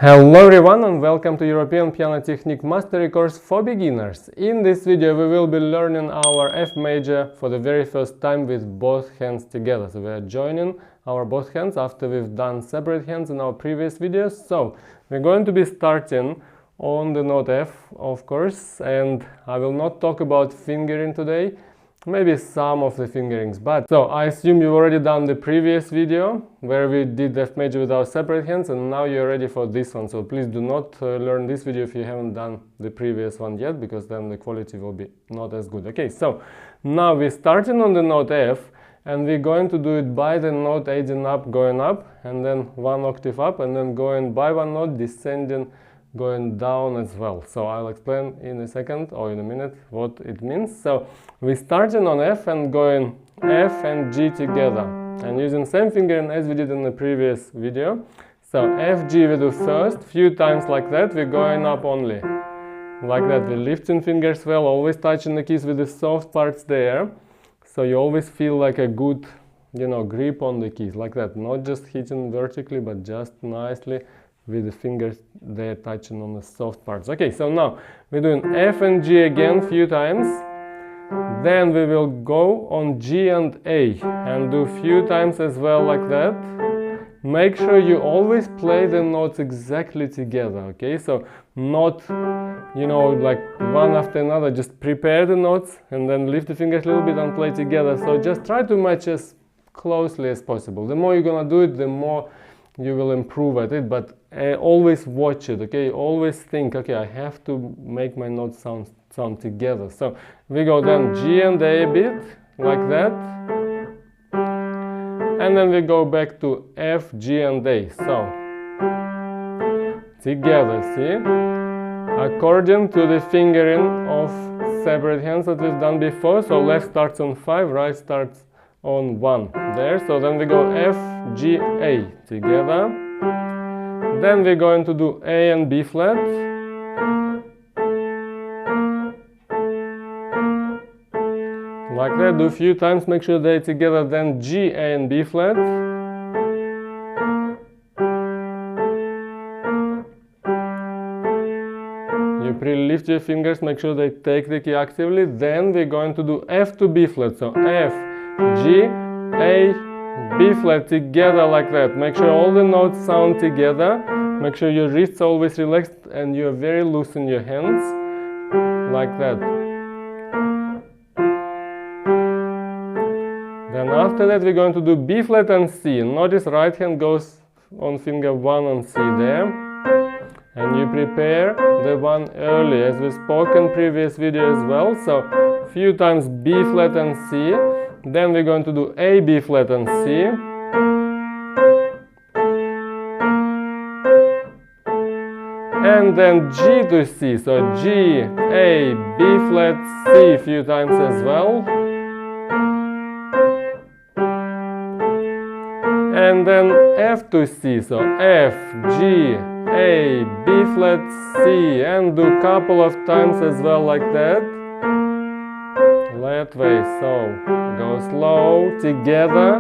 Hello everyone and welcome to European Piano Technique Mastery course for beginners. In this video we will be learning our F major for the very first time with both hands together. So we are joining our both hands after we've done separate hands in our previous videos. So we're going to be starting on the note F, of course, and I will not talk about fingering today. Maybe some of the fingerings, but so I assume you've already done the previous video where we did F major with our separate hands, and now you're ready for this one. So please do not learn this video if you haven't done the previous one yet, because then the quality will be not as good. Okay, so now we're starting on the note F, and we're going to do it by the note aiding up, going up, and then one octave up, and then going by one note, descending, going down as well. So I'll explain in a second or in a minute what it means. So we're starting on F and going F and G together and using same fingering as we did in the previous video. So F, G we do first, few times like that, we're going up only. Like that, we're lifting fingers well, always touching the keys with the soft parts there. So you always feel like a good, grip on the keys, like that. Not just hitting vertically, but just nicely with the fingers there touching on the soft parts. Okay, so now we're doing F and G again few times. Then we will go on G and A and do few times as well like that. Make sure you always play the notes exactly together, okay? So not, like one after another, just prepare the notes and then lift the fingers a little bit and play together. So just try to match as closely as possible. The more you're gonna do it, the more you will improve at it, but always watch it, okay? Always think, okay, I have to make my notes sound together. So we go then G and A a bit, like that. And then we go back to F, G and A. So together, see? According to the fingering of separate hands that we've done before. So left starts on 5, right starts on 1 there. So then we go F, G, A together. Then we're going to do A and B flat. Like that, do a few times, make sure they're together. Then G, A and B flat. You pre-lift your fingers, make sure they take the key actively. Then we're going to do F to B flat. So F, G, A, B flat together like that. Make sure all the notes sound together. Make sure your wrists are always relaxed and you're very loose in your hands. Like that. Then after that we're going to do B flat and C. Notice right hand goes on finger 1 on C there. And you prepare the one early, as we spoke in previous video as well. So few times B flat and C. Then we're going to do A, B flat and C. And then G to C. So G, A, B flat, C a few times as well. And then F to C. So F, G, A, B flat, C. And do a couple of times as well like that. That way, so go slow, together,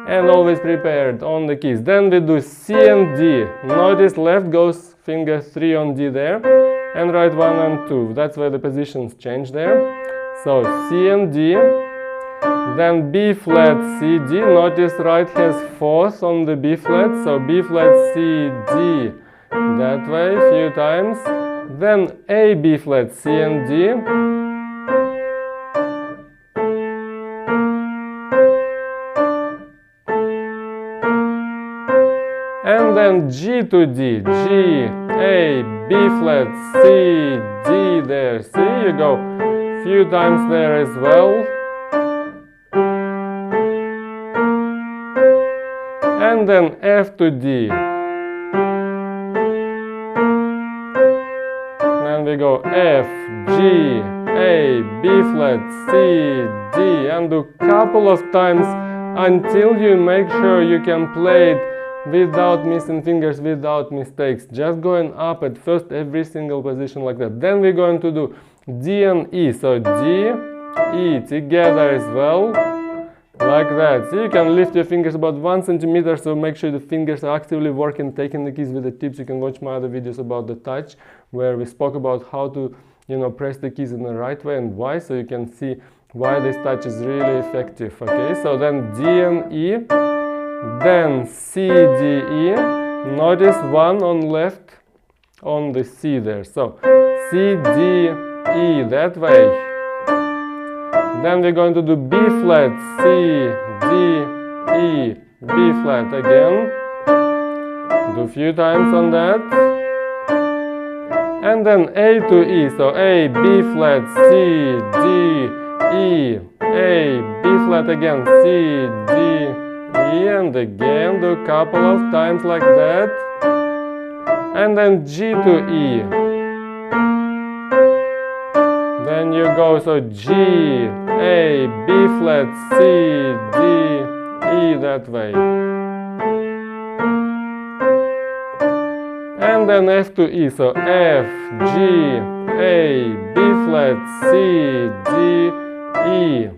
and always prepared on the keys. Then we do C and D. Notice left goes finger 3 on D there, and right 1 and 2. That's why the positions change there. So C and D. Then B flat, C, D. Notice right has 4th on the B flat, so B flat, C, D. That way, few times. Then A, B flat, C and D. And then G to D, G, A, B flat, C, D there. See, you go few times there as well. And then F to D. Then we go F, G, A, B flat, C, D, and do a couple of times until you make sure you can play it without missing fingers, without mistakes. Just going up at first every single position like that. Then we're going to do D and E. So D, E together as well. like that. See, you can lift your fingers about 1 centimeter, so make sure the fingers are actively working, taking the keys with the tips. You can watch my other videos about the touch, where we spoke about how to, press the keys in the right way and why, so you can see why this touch is really effective. Okay, so then D and E, then C, D, E. Notice one on left on the C there. So C, D, E, that way. Then we're going to do B flat, C, D, E, B flat again. Do a few times on that. And then A to E, so A, B flat, C, D, E, A, B flat again, C, D, E, and again do a couple of times like that. And then G to E. Then you go, so G, A, B flat, C, D, E, that way. And then F to E, so F, G, A, B flat, C, D, E.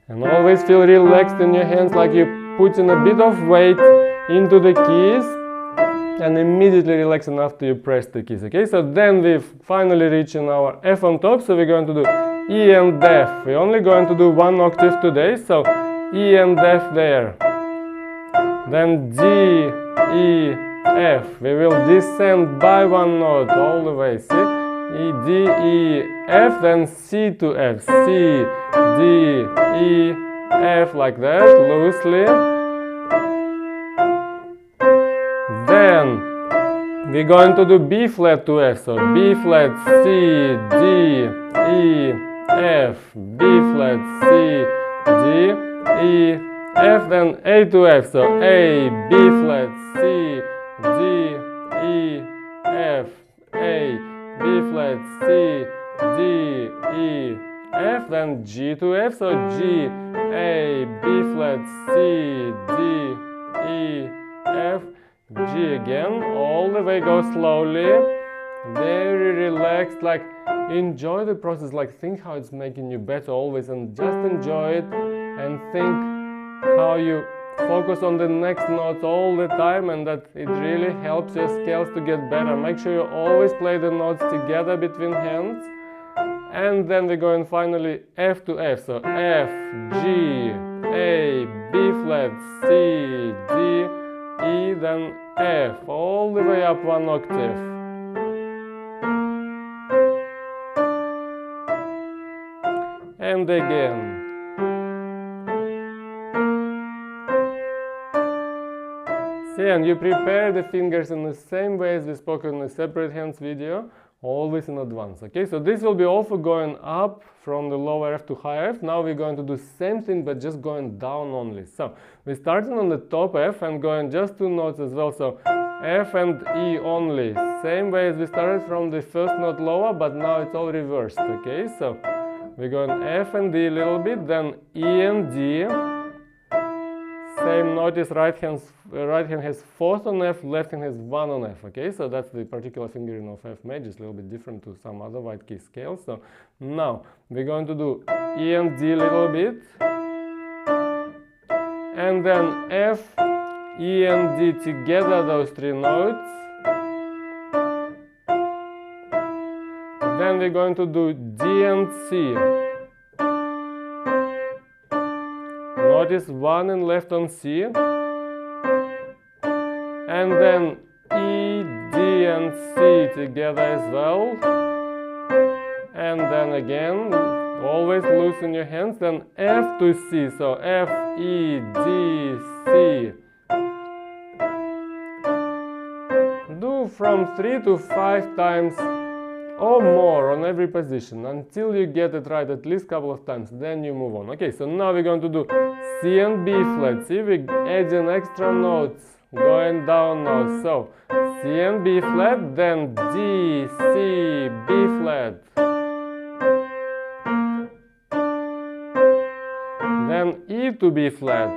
And always feel relaxed in your hands, like you're putting a bit of weight into the keys, and immediately relax after you press the keys. Okay, so then we've finally reached our F on top, so we're going to do E and F. We're only going to do 1 octave today, so E and F there. Then D, E, F. We will descend by 1 note all the way. See? E, D, E, F, then C to F. C, D, E, F, like that, loosely. Then we're going to do B flat to F. So B flat, C, D, E, F, B flat, C, D, E, F, then A to F, so A, B flat, C, D, E, F, A, B flat, C, D, E, F, then G to F, so G, A, B flat, C, D, E, F, G again, all the way, go slowly, very relaxed, like enjoy the process, like think how it's making you better always, and just enjoy it and think how you focus on the next notes all the time, and that it really helps your scales to get better. Make sure you always play the notes together between hands. And then we're going finally F to F, so F, G, A, B flat, C, D, E, then F, all the way up 1 octave. And again. See, and you prepare the fingers in the same way as we spoke in the separate hands video, always in advance. Okay, so this will be all for going up from the lower F to higher F. Now we're going to do the same thing, but just going down only. So we're starting on the top F and going just 2 notes as well. So F and E only, same way as we started from the first note lower, but now it's all reversed. Okay, so we're going F and D a little bit, then E and D. Same, notice right hand has 4th on F, left hand has 1 on F. Okay, so that's the particular fingering of F major. It's a little bit different to some other white key scales. So now we're going to do E and D a little bit, and then F, E and D together, those 3 notes. Then we're going to do D and C. Notice 1 and left on C, and then E, D and C together as well, and then again always loosen your hands, then F to C, so F, E, D, C. Do from 3 to 5 times or more on every position until you get it right at least a couple of times, then you move on. Okay, so now we're going to do C and B flat. See, we adding extra notes, going down now. So C and B flat, then D, C, B flat. Then E to B flat.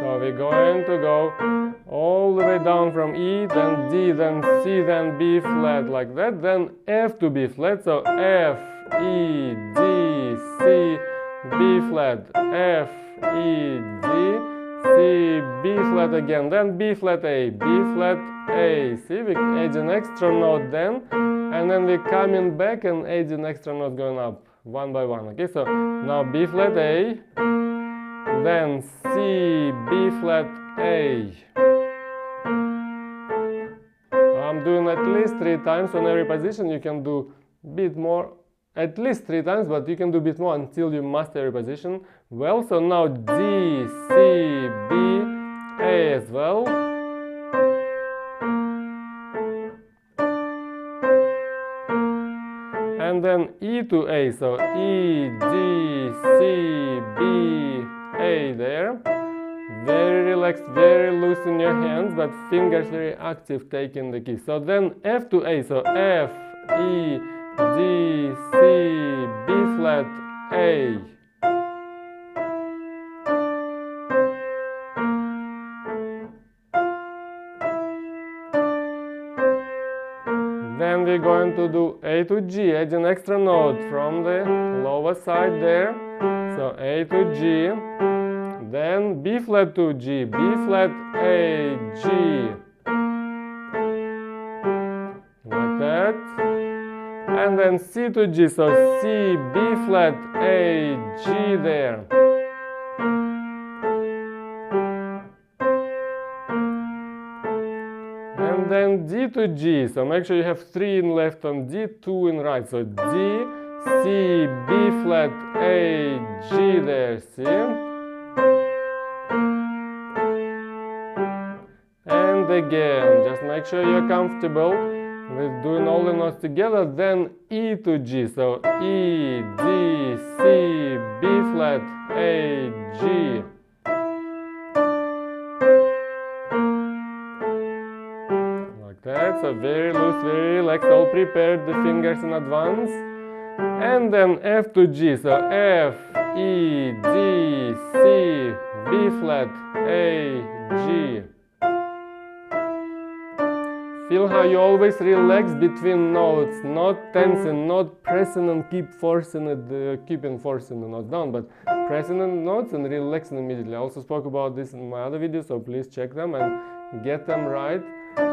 So we're going to go all the way down from E, then D, then C, then B flat, like that, then F to B flat, so F, E, D, C, B flat, F, E, D, C, B flat again, then B flat A, B flat A. See, we add an extra note then, and then we're coming back and add an extra note going up one by one. Okay, so now B flat A, then C, B flat A. I'm doing at least 3 times on every position. You can do a bit more, at least 3 times, but you can do a bit more until you master every position well. So now D, C, B, A as well. And then E to A, so E, D, C, B, A there. Very relaxed, very loose in your hands, but fingers very active taking the key. So then F to A, so F, E, D, C, B flat, A. Then we're going to do A to G, add an extra note from the lower side there. So A to G, then B flat to G, B flat, A, G. Like that. And then C to G, so C, B flat, A, G there. And then D to G, so make sure you have 3 in left on D, 2 in right. So D, C, B flat, A, G there, see? And again, just make sure you're comfortable with doing all the notes together. Then E to G, so E, D, C, B flat, A, G. Like that, so very loose, very relaxed, all prepared the fingers in advance. And then F to G, so F, E, D, C, B flat, A, G. Feel how you always relax between notes, not tensing, not pressing and keep forcing it, keeping forcing the notes down, but pressing the notes and relaxing immediately. I also spoke about this in my other videos, so please check them and get them right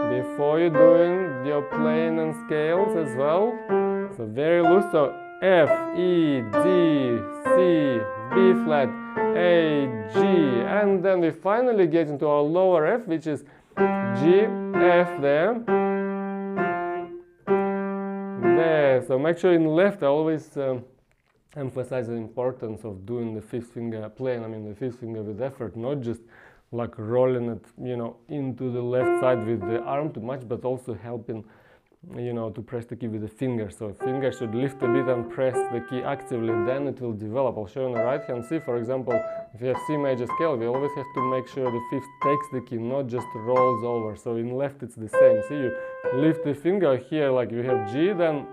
before you're doing your playing and scales as well. So very loose, so F, E, D, C, B flat, A, G, and then we finally get into our lower F, which is G, F there. There, so make sure in left I always emphasize the importance of doing the 5th finger playing, the 5th finger with effort, not just like rolling it, into the left side with the arm too much, but also helping, to press the key with the finger. So finger should lift a bit and press the key actively, then it will develop. I'll show you on the right hand. See, for example, if you have C major scale, we always have to make sure the 5th takes the key, not just rolls over. So in left it's the same. See, you lift the finger here, like you have G, then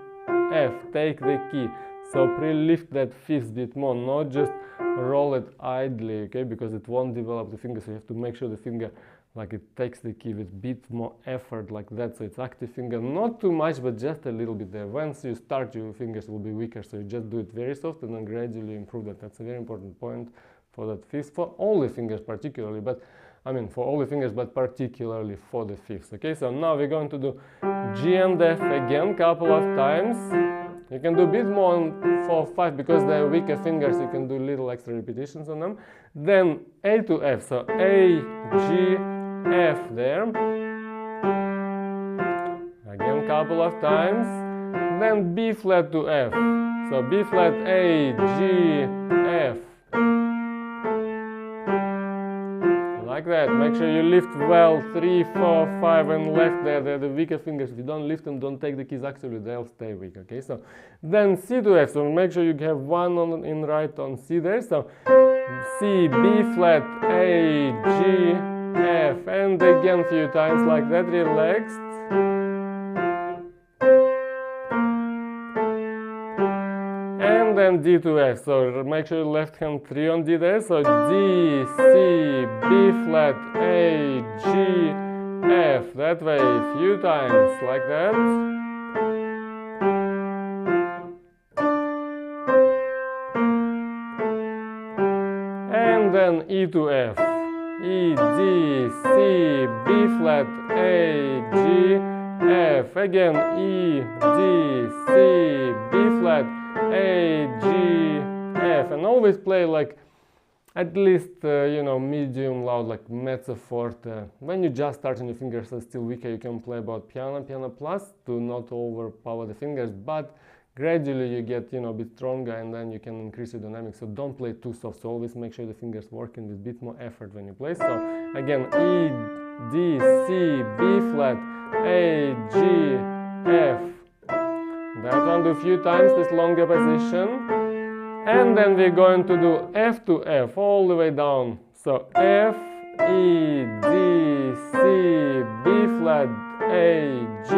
F, take the key. So pre-lift that 5th bit more, not just roll it idly, okay, because it won't develop the finger. So you have to make sure the finger, like it takes the key with a bit more effort, like that. So it's active finger, not too much, but just a little bit there. Once you start, your fingers will be weaker, so you just do it very soft and then gradually improve that. That's a very important point for that 5th, for all the fingers particularly, but for all the fingers, but particularly for the 5th. Okay, so now we're going to do G and F again, couple of times. You can do a bit more on 4, 5 because they're weaker fingers. You can do little extra repetitions on them. Then A to F, so A, G, F there. Again, couple of times. Then B flat to F, so B flat, A, G, F. Like that. Make sure you lift well, 3, 4, 5 and left there. They're the weaker fingers. If you don't lift them, don't take the keys actively, they'll stay weak. Okay, so then C to F, so make sure you have one in right on C there. So C, B flat, A, G, F, and again a few times like that, relaxed. And then then D to F. So make sure left hand 3 on D there. So D, C, B flat, A, G, F. That way a few times like that. And then E to F. E, D, C, B flat, A, G, F. Again E, D, C, B flat, A, G, F. And always play like at least, you know, medium loud, like mezzo forte. When you just start and your fingers are still weaker, you can play about piano, piano plus to not overpower the fingers, but gradually you get, you know, a bit stronger and then you can increase your dynamics. So don't play too soft. So always make sure the fingers working with a bit more effort when you play. So again, E, D, C, B flat, A, G, F. That one do a few times, this longer position. And then we're going to do F to F all the way down. So F, E, D, C, B flat, A, G,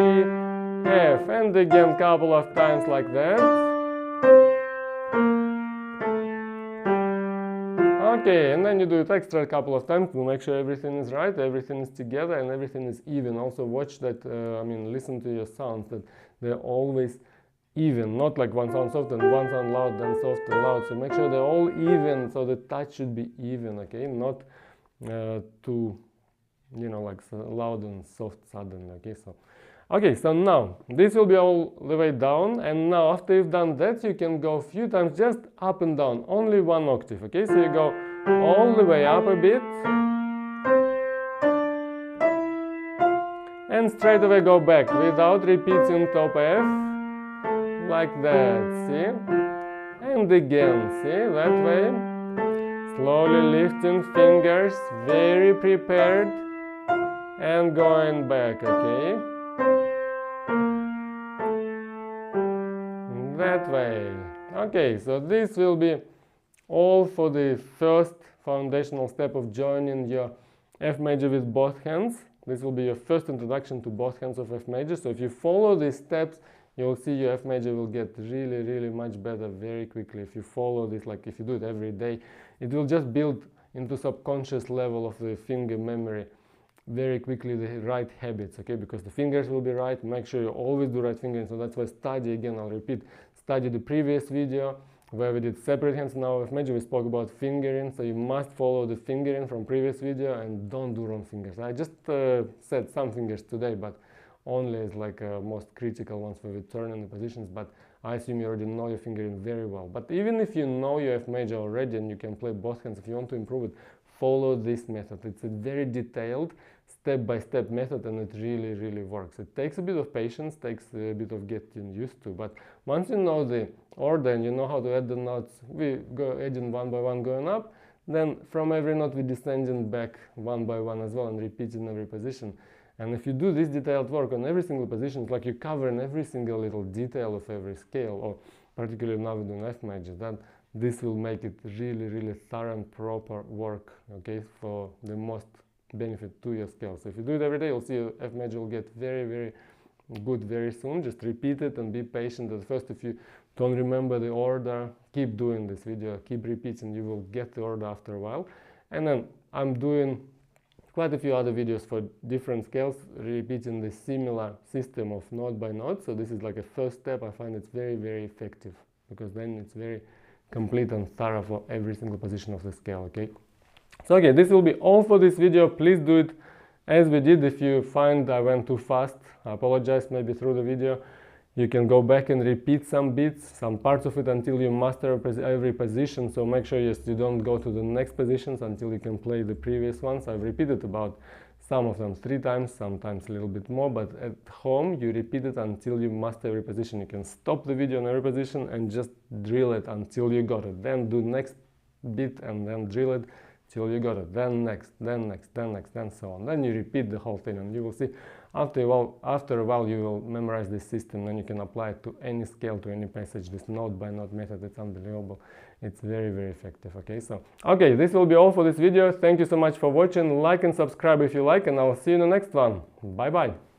F. And again couple of times like that. Okay, and then you do it extra a couple of times to make sure everything is right, everything is together and everything is even. Also watch that, listen to your sounds, that they're always even, not like one sound soft and one sound loud, then soft and loud. So make sure they're all even, so the touch should be even, okay? Not too, you know, like loud and soft suddenly, okay? So now this will be all the way down, and now after you've done that, you can go a few times just up and down, only 1 octave, okay? So you go all the way up a bit, and straight away go back without repeating top F, like that, see? And again, see, that way, slowly lifting fingers, very prepared, and going back, okay? That way. Okay, so this will be all for the first foundational step of joining your F major with both hands. This will be your first introduction to both hands of F major. So if you follow these steps, you'll see your F major will get really, really much better very quickly. If you follow this, like if you do it every day, it will just build into subconscious level of the finger memory very quickly the right habits, okay? Because the fingers will be right. Make sure you always do right fingering. So that's why study, again, I'll repeat, study the previous video where we did separate hands. Now F major we spoke about fingering, so you must follow the fingering from previous video and don't do wrong fingers. I just said some fingers today, but only as like most critical ones where we turn in the positions, but I assume you already know your fingering very well. But even if you know your F major already and you can play both hands, if you want to improve it, follow this method. It's a very detailed step-by-step method and it really, really works. It takes a bit of patience, takes a bit of getting used to, but once you know the order and you know how to add the notes, we go adding one by one going up, then from every note we descending back one by one as well and repeating every position. And if you do this detailed work on every single position, it's like you cover in every single little detail of every scale, or particularly now we're doing F major, then this will make it really, really thorough and proper work, okay, for the most benefit to your scale. So if you do it every day, you'll see your F major will get very, very good very soon. Just repeat it and be patient. At first, if you don't remember the order, keep doing this video, keep repeating, you will get the order after a while. And then I'm doing quite a few other videos for different scales, repeating the similar system of note by note. So this is like a first step. I find it's very, very effective because then it's very complete and thorough for every single position of the scale, okay? So okay, this will be all for this video. Please do it as we did. If you find I went too fast, I apologize, maybe through the video. You can go back and repeat some bits, some parts of it until you master every position. So make sure you don't go to the next positions until you can play the previous ones. I've repeated about some of them 3 times, sometimes a little bit more, but at home you repeat it until you master every position. You can stop the video on every position and just drill it until you got it. Then do next bit and then drill it till you got it. Then next, then next, then next, then so on. Then you repeat the whole thing and you will see after a while you will memorize this system and you can apply it to any scale, to any passage. This note by note method, it's unbelievable. It's very, very effective, okay? So, okay, this will be all for this video. Thank you so much for watching. Like and subscribe if you like, and I'll see you in the next one. Bye-bye.